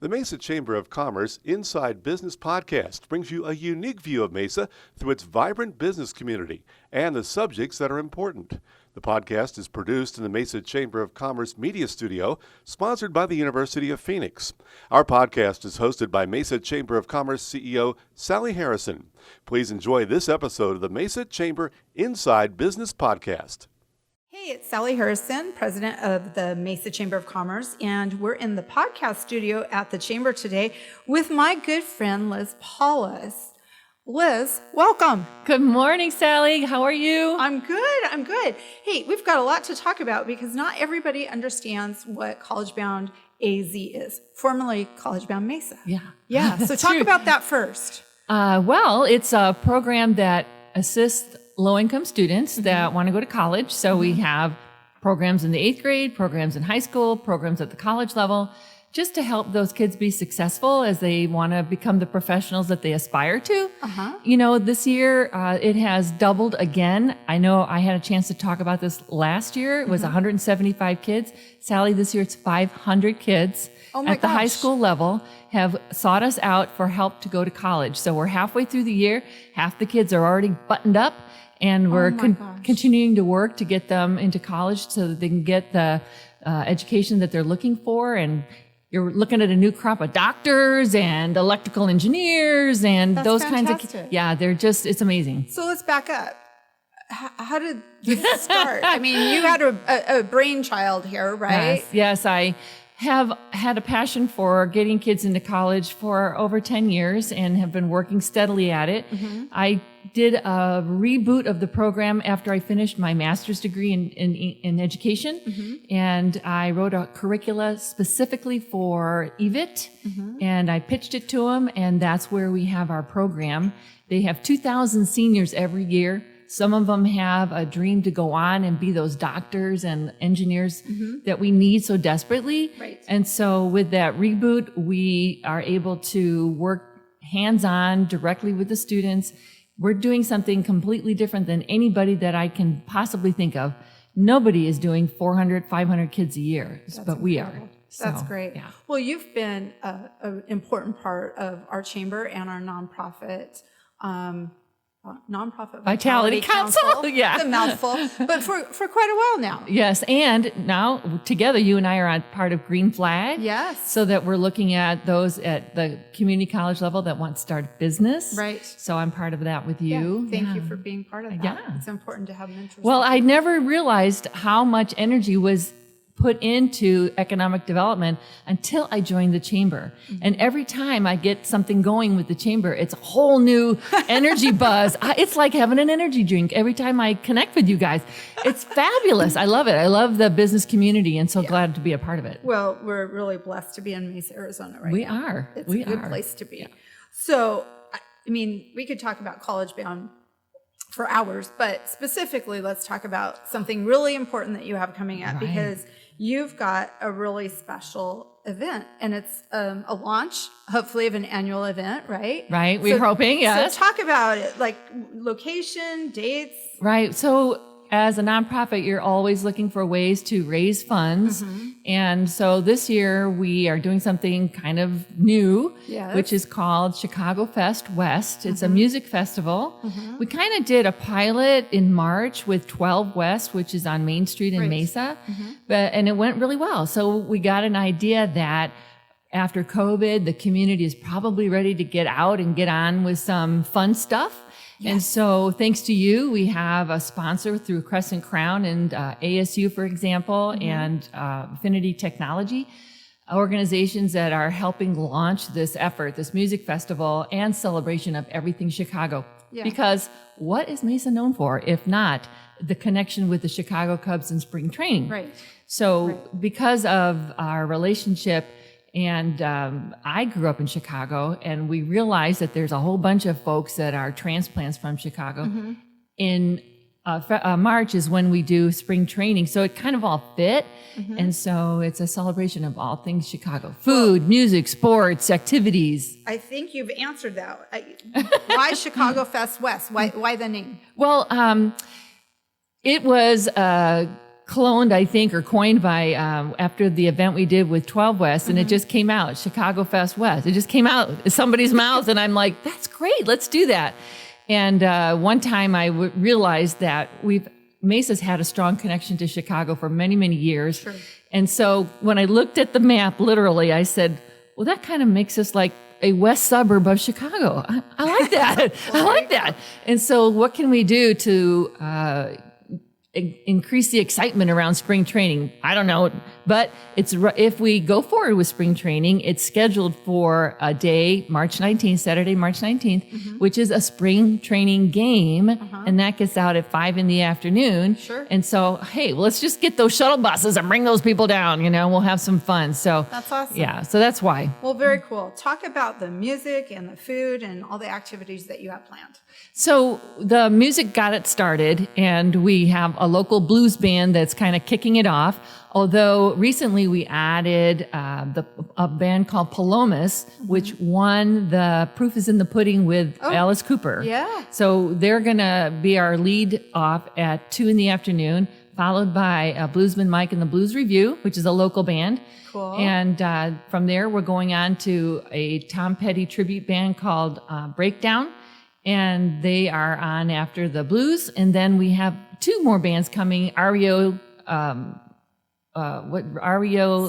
The Mesa Chamber of Commerce Inside Business Podcast brings you a unique view of Mesa through its vibrant business community and the subjects that are important. The podcast is produced in the Mesa Chamber of Commerce Media Studio, sponsored by the University of Phoenix. Our podcast is hosted by Mesa Chamber of Commerce CEO Sally Harrison. Please enjoy this episode of the Mesa Chamber Inside Business Podcast. Hey, it's Sally Harrison, president of the Mesa Chamber of Commerce, and we're in the podcast studio at the Chamber today with my good friend, Liz Paulus. Liz, welcome. Good morning, Sally. How are you? I'm good. Hey, we've got a lot to talk about because not everybody understands what College Bound AZ is, formerly College Bound Mesa. Yeah. So talk about that first. Well, it's a program that assists low-income students that want to go to college. So we have programs in the 8th grade, programs in high school, programs at the college level, just to help those kids be successful as they want to become the professionals that they aspire to. You know, this year it has doubled again. I know I had a chance to talk about this last year. It was 175 kids. Sally, this year it's 500 kids at the high school level have sought us out for help to go to college. So we're halfway through the year. Half the kids are already buttoned up. And we're continuing to work to get them into college so that they can get the education that they're looking for. And you're looking at a new crop of doctors and electrical engineers and That's those fantastic. kinds of, it's amazing. So let's back up. How did this start? I mean, you had a brainchild here, right? Yes, I have had a passion for getting kids into college for over 10 years and have been working steadily at it. I did a reboot of the program after I finished my master's degree in education. And I wrote a curricula specifically for EVIT and I pitched it to them, and that's where we have our program. They have 2,000 seniors every year. Some of them have a dream to go on and be those doctors and engineers that we need so desperately. Right. And so with that reboot, we are able to work hands-on directly with the students. We're doing something completely different than anybody that I can possibly think of. Nobody is doing 400, 500 kids a year, but we are. So, That's great. Yeah. Well, you've been an important part of our chamber and our nonprofit Vitality Council. Yeah. It's a mouthful, but for quite a while now. Yes, and now together you and I are on part of Green Flag. Yes. So that we're looking at those at the community college level that want to start a business. Right. So I'm part of that with you. Thank you for being part of that. Yeah. It's important to have an interest. Well, I never realized how much energy was put into economic development until I joined the chamber. And every time I get something going with the chamber, it's a whole new energy buzz. It's like having an energy drink every time I connect with you guys. It's fabulous. I love it. I love the business community and so glad to be a part of it. Well, we're really blessed to be in Mesa, Arizona right now. We are. It's a good place to be. Yeah. So, I mean, we could talk about College Bound for hours, but specifically, let's talk about something really important that you have coming up because you've got a really special event, and it's a launch, hopefully, of an annual event, right? Right. We're hoping, yes. So talk about it, like location, dates. Right. So as a nonprofit, you're always looking for ways to raise funds. And so this year we are doing something kind of new, which is called Chicago Fest West. It's a music festival. We kind of did a pilot in March with 12 West, which is on Main Street in Mesa, and it went really well. So we got an idea that after COVID, the community is probably ready to get out and get on with some fun stuff. And so thanks to you, we have a sponsor through Crescent Crown and ASU, for example, and Affinity Technology, organizations that are helping launch this effort, this music festival and celebration of everything Chicago. Because what is Mesa known for, if not the connection with the Chicago Cubs in spring training? So because of our relationship, and I grew up in Chicago, and we realized that there's a whole bunch of folks that are transplants from Chicago. In March is when we do spring training, so it kind of all fit. And so it's a celebration of all things Chicago. Food, music, sports, activities. I think you've answered that. Why Chicago Fest West? Why the name? Well, it was cloned, I think, or coined by after the event we did with 12 West, and it just came out, Chicago Fest West. It just came out of somebody's mouth, and I'm like, that's great, let's do that. And one time I realized that Mesa's had a strong connection to Chicago for many, many years. Sure. And so when I looked at the map, literally, I said, well, that kind of makes us like a west suburb of Chicago. I like that. I like that. And so what can we do to increase the excitement around spring training? I don't know, but if we go forward with spring training, it's scheduled for a day, Saturday, March 19th, which is a spring training game, and that gets out at 5 p.m. Sure. And so, hey, well, let's just get those shuttle buses and bring those people down, we'll have some fun. So that's awesome. Yeah, so that's why. Well, very cool. Talk about the music and the food and all the activities that you have planned. So the music got it started, and we have a local blues band that's kind of kicking it off. Although recently we added a band called Palomas, which won the Proof is in the Pudding with Alice Cooper. Yeah. So they're going to be our lead off at 2 p.m, followed by Bluesman Mike and the Blues Review, which is a local band. Cool. And from there, we're going on to a Tom Petty tribute band called Breakdown. And they are on after the blues. And then we have 2 more bands coming, REO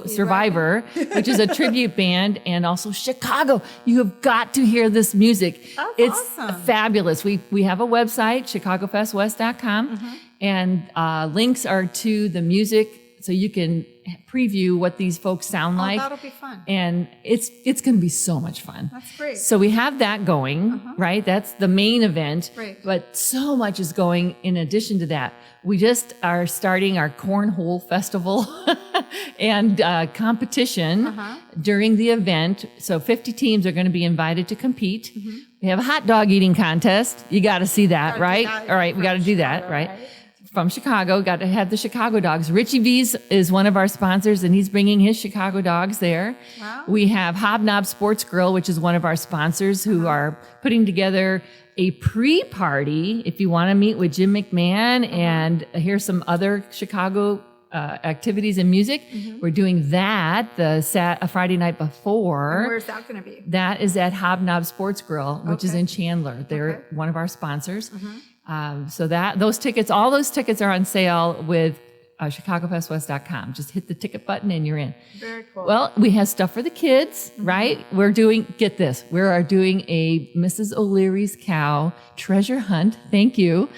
Survivor, which is a tribute band, and also Chicago. You have got to hear this music. That's it's awesome. fabulous. We have a website, chicagofestwest.com, and links are to the music, so you can preview what these folks sound like. That'll be fun. And it's going to be so much fun. That's great. So we have that going, right? That's the main event. Right. But so much is going in addition to that. We just are starting our cornhole festival and competition during the event. So 50 teams are going to be invited to compete. We have a hot dog eating contest. You got to see that, right? All right, we got to do that, right? From Chicago, got to have the Chicago dogs. Richie V's is one of our sponsors, and he's bringing his Chicago dogs there. Wow. We have Hobnob Sports Grill, which is one of our sponsors, who are putting together a pre-party if you want to meet with Jim McMahon and hear some other Chicago activities and music. We're doing that a Friday night before. And where's that going to be? That is at Hobnob Sports Grill, which is in Chandler. They're one of our sponsors. So all those tickets are on sale with chicagofestwest.com. Just hit the ticket button and you're in. Very cool. Well, we have stuff for the kids, right? We are doing a Mrs. O'Leary's cow treasure hunt. Thank you.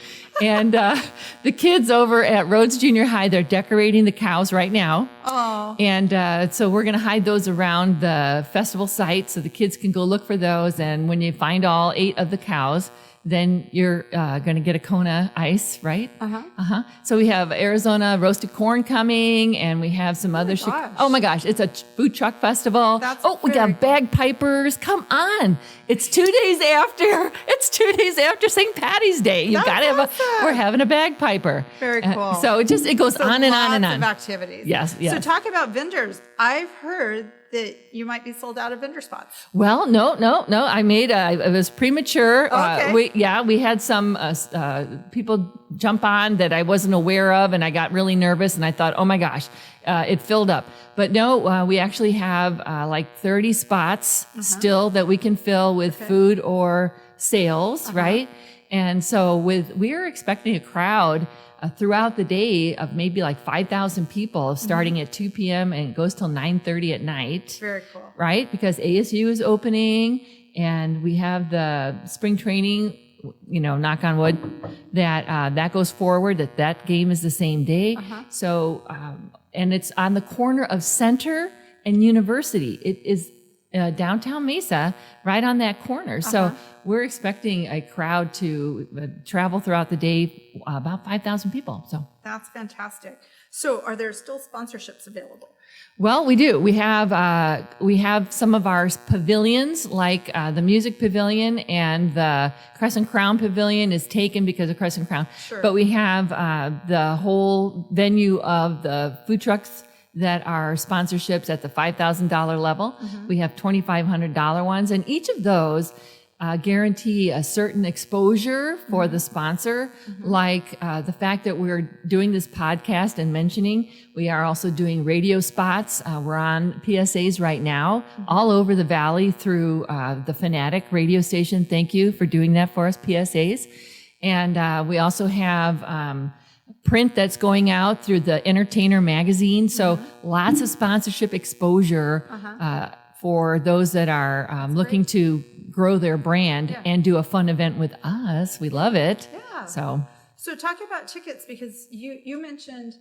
And the kids over at Rhodes Junior High, they're decorating the cows right now. Oh. And so we're going to hide those around the festival site so the kids can go look for those. And when you find all 8 of the cows, then you're going to get a Kona ice, right? So we have Arizona roasted corn coming, and we have some other. Oh my gosh, it's a food truck festival. We got bagpipers. Come on, it's 2 days after. It's 2 days after St. Patty's Day. You've got to have we're having a bagpiper. Very cool. So it goes on and on and on. Lots of activities. Yes. So talk about vendors. I've heard that you might be sold out of vendor spots. Well, no. It was premature. Okay. We had some people jump on that I wasn't aware of, and I got really nervous, and I thought, oh my gosh, it filled up. But no, we actually have like 30 spots still that we can fill with food or sales, right? And so we're expecting a crowd throughout the day of maybe like 5,000 people starting at 2 p.m. and it goes till 9:30 at night. Very cool. Right? Because ASU is opening and we have the spring training, knock on wood, that goes forward, that game is the same day. So, and it's on the corner of Center and University. It is downtown Mesa, right on that corner. So we're expecting a crowd to travel throughout the day, about 5,000 people. So that's fantastic. So are there still sponsorships available? Well, we do. We have some of our pavilions, like the Music Pavilion, and the Crescent Crown Pavilion is taken because of Crescent Crown. Sure. But we have the whole venue of the food trucks that are sponsorships at the $5,000 level. We have $2,500 ones, and each of those guarantee a certain exposure for the sponsor, like the fact that we're doing this podcast and mentioning we are also doing radio spots. We're on PSAs right now all over the valley through the Fanatic radio station. Thank you for doing that for us, PSAs. And we also have print that's going out through the Entertainer magazine. So lots of sponsorship exposure for those that are looking to grow their brand and do a fun event with us. We love it. Yeah. So talk about tickets, because you mentioned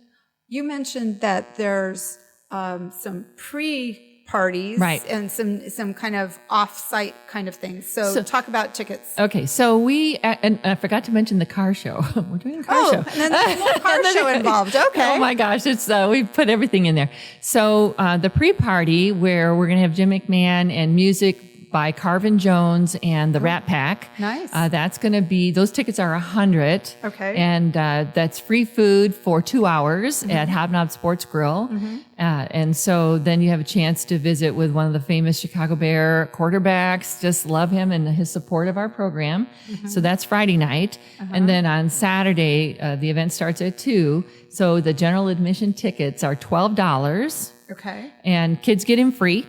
that there's some pre-parties and some kind of off-site kind of things. So talk about tickets. Okay, so and I forgot to mention the car show. We're doing a car show. And then there's a little car show involved. Okay. Oh my gosh, it's we put everything in there. So the pre-party, where we're going to have Jim McMahon and music by Carvin Jones and the Rat Pack. Nice. That's going to be, those tickets are $100. Okay. And that's free food for 2 hours at Hobnob Sports Grill. And so then you have a chance to visit with one of the famous Chicago Bear quarterbacks. Just love him and his support of our program. So that's Friday night. And then on Saturday, the event starts at 2. So the general admission tickets are $12. Okay. And kids get in free.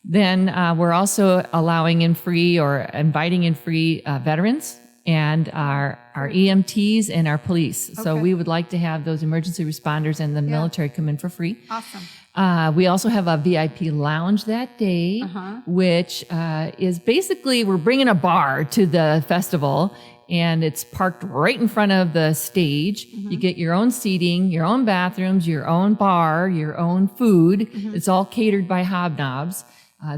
Then we're also allowing in free or inviting in free veterans and our EMTs and our police. So we would like to have those emergency responders and the military come in for free. Awesome. We also have a VIP lounge that day, which is basically, we're bringing a bar to the festival, and it's parked right in front of the stage. You get your own seating, your own bathrooms, your own bar, your own food. It's all catered by Hobnobs.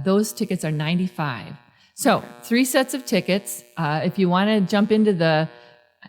Those tickets are $95. So 3 sets of tickets. If you want to jump into the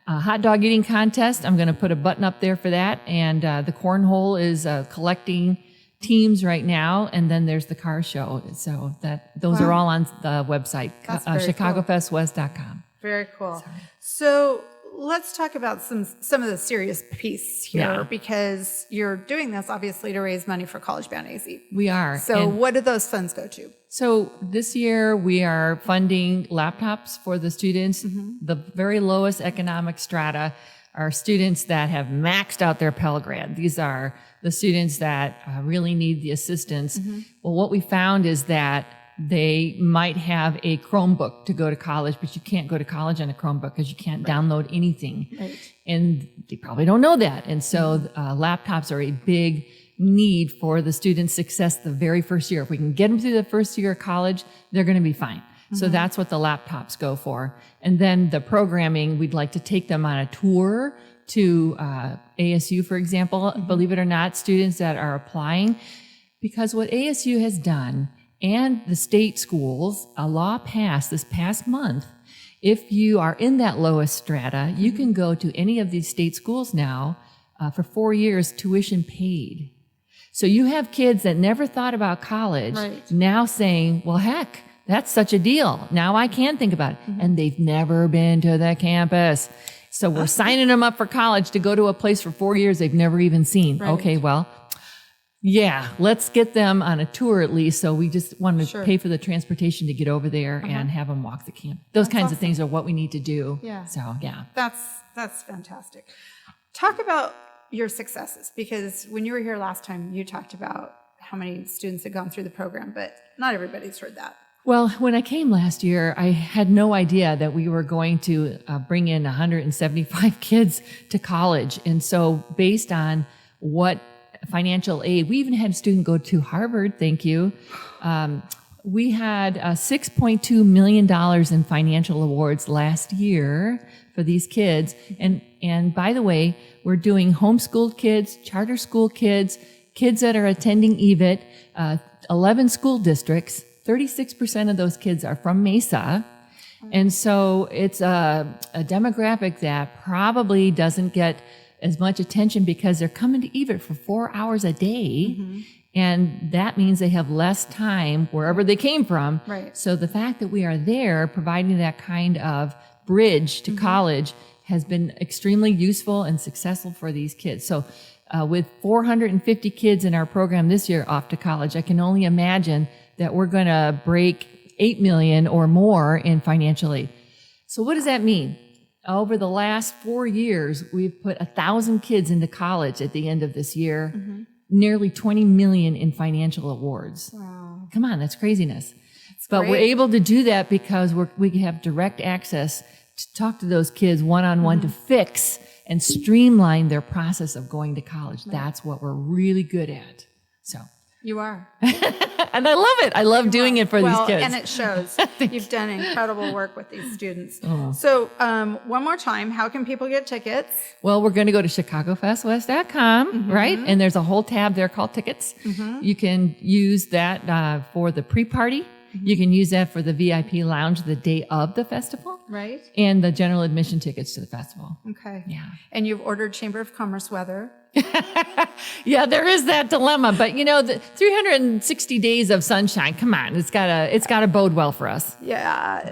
hot dog eating contest, I'm going to put a button up there for that. And the cornhole is collecting teams right now. And then there's the car show. So those are all on the website, chicagofestwest.com. Very cool. So let's talk about some of the serious piece here, because you're doing this obviously to raise money for College Bound AZ. We are. So what do those funds go to? So this year we are funding laptops for the students. The very lowest economic strata are students that have maxed out their Pell Grant. These are the students that really need the assistance. Well, what we found is that they might have a Chromebook to go to college, but you can't go to college on a Chromebook because you can't download anything. And they probably don't know that. And so laptops are a big need for the student's success the very first year. If we can get them through the first year of college, they're going to be fine. So that's what the laptops go for. And then the programming, we'd like to take them on a tour to ASU, for example. Believe it or not, students that are applying, because what ASU has done, and the state schools, a law passed this past month. If you are in that lowest strata, you can go to any of these state schools now for 4 years, tuition paid. So you have kids that never thought about college now saying, well, heck, that's such a deal. Now I can think about it. And they've never been to the campus. So we're signing them up for college to go to a place for 4 years they've never even seen. Okay, well, yeah, let's get them on a tour at least. So we just wanted to pay for the transportation to get over there and have them walk the camp. Those kinds of things are what we need to do. Yeah. So, yeah. That's fantastic. Talk about your successes, because when you were here last time, you talked about how many students had gone through the program, but not everybody's heard that. Well, when I came last year, I had no idea that we were going to bring in 175 kids to college. And so based on what financial aid, we even had a student go to Harvard, thank you. We had $6.2 million in financial awards last year for these kids. And by the way, we're doing homeschooled kids, charter school kids, kids that are attending EVIT, 11 school districts. 36% of those kids are from Mesa. And so it's a demographic that probably doesn't get as much attention because they're coming to EVIT for 4 hours a day. And that means they have less time wherever they came from. So the fact that we are there providing that kind of bridge to college has been extremely useful and successful for these kids. So with 450 kids in our program this year off to college, I can only imagine that we're going to break $8 million or more in financial aid. So what does that mean? Over the last 4 years, we've put 1,000 kids into college at the end of this year, nearly 20 million in financial awards. Wow. Come on, that's craziness. But We're able to do that because we have direct access to talk to those kids one-on-one to fix and streamline their process of going to college. That's what we're really good at. So you are. And I love it. I love doing it for these kids. And it shows. You've done incredible work with these students. So one more time, how can people get tickets? Well, we're going to go to chicagofestwest.com, right? And there's a whole tab there called tickets. You can use that for the pre-party. You can use that for the VIP lounge the day of the festival. Right. And the general admission tickets to the festival. Okay. Yeah. And you've ordered Chamber of Commerce weather. Yeah, there is that dilemma, but the 360 days of sunshine, come on, it's gotta bode well for us. Yeah.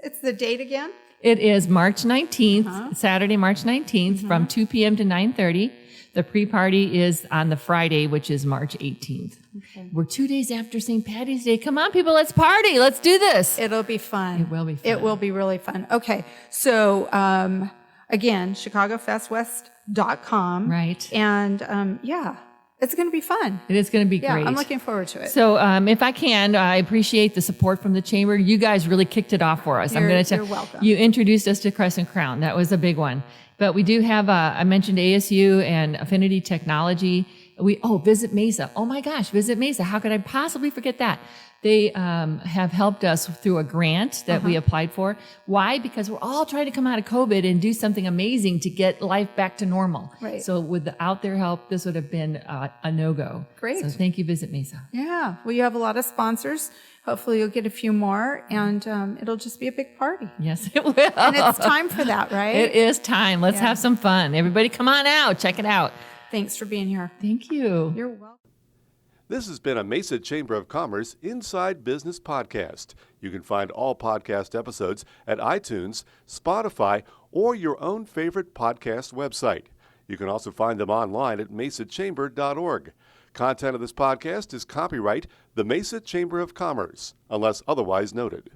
It's the date again? It is March 19th, Saturday, March 19th from 2 p.m. to 9:30. The pre-party is on the Friday, which is March 18th. Okay. We're 2 days after St. Patty's Day. Come on, people, let's party. Let's do this. It'll be fun. It will be fun. It will be really fun. Okay. So, again, chicagofestwest.com. Right. And, it's going to be fun. It is going to be great. I'm looking forward to it. So if I can, I appreciate the support from the Chamber. You guys really kicked it off for us. You're welcome. You introduced us to Crescent Crown. That was a big one. But we do have, I mentioned ASU and Affinity Technology. Visit Mesa. Oh my gosh, Visit Mesa. How could I possibly forget that? They have helped us through a grant that we applied for. Why? Because we're all trying to come out of COVID and do something amazing to get life back to normal. Right. So without their help, this would have been a no-go. Great. So thank you, Visit Mesa. Yeah. Well, you have a lot of sponsors. Hopefully you'll get a few more, and it'll just be a big party. Yes, it will. And it's time for that, right? It is time. Let's have some fun. Everybody come on out. Check it out. Thanks for being here. Thank you. You're welcome. This has been a Mesa Chamber of Commerce Inside Business podcast. You can find all podcast episodes at iTunes, Spotify, or your own favorite podcast website. You can also find them online at mesachamber.org. Content of this podcast is copyright the Mesa Chamber of Commerce, unless otherwise noted.